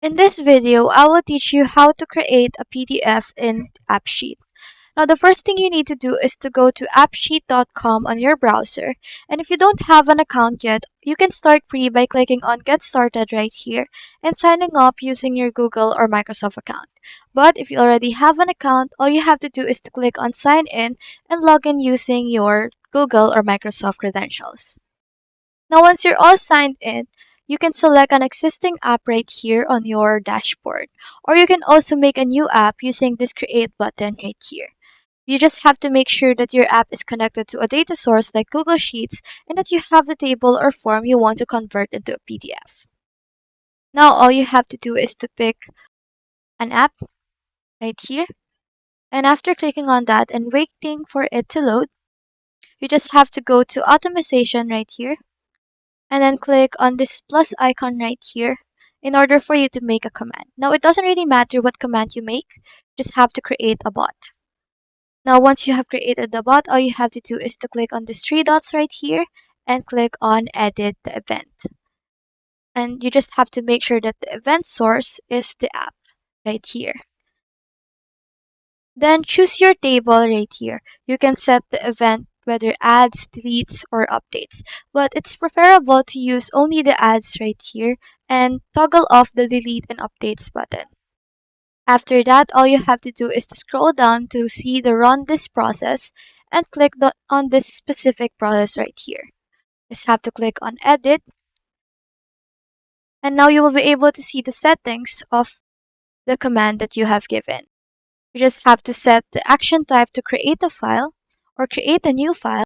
In this video, I will teach you how to create a PDF in AppSheet. Now, the first thing you need to do is to go to appsheet.com on your browser. And if you don't have an account yet, you can start free by clicking on Get Started right here and signing up using your Google or Microsoft account. But if you already have an account, all you have to do is to click on Sign In and log in using your Google or Microsoft credentials. Now, once you're all signed in, you can select an existing app right here on your dashboard. Or you can also make a new app using this Create button right here. You just have to make sure that your app is connected to a data source like Google Sheets and that you have the table or form you want to convert into a PDF. Now, all you have to do is to pick an app right here. And after clicking on that and waiting for it to load, you just have to go to Automation right here and then click on this plus icon right here in order for you to make a command. Now, it doesn't really matter what command you make, you just have to create a bot. Now, once you have created the bot, all you have to do is to click on these three dots right here and click on Edit the Event. And you just have to make sure that the event source is the app right here. Then choose your table right here. You can set the event whether adds, deletes, or updates. But it's preferable to use only the adds right here and toggle off the delete and updates button. After that, all you have to do is to scroll down to see the run this process and click on this specific process right here. Just have to click on edit and now you will be able to see the settings of the command that you have given. You just have to set the action type to create a file or create a new file.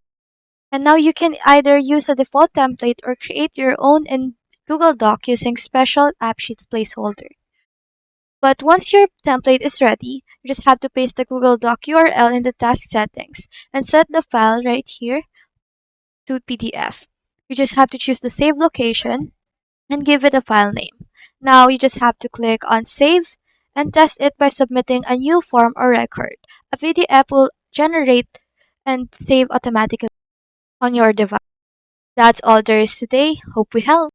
And now you can either use a default template or create your own in Google Doc using special AppSheet placeholder. But once your template is ready, you just have to paste the Google Doc URL in the task settings and set the file right here to PDF. You just have to choose the save location and give it a file name. Now you just have to click on save and test it by submitting a new form or record. A PDF will generate and save automatically on your device. That's all there is today. Hope we helped.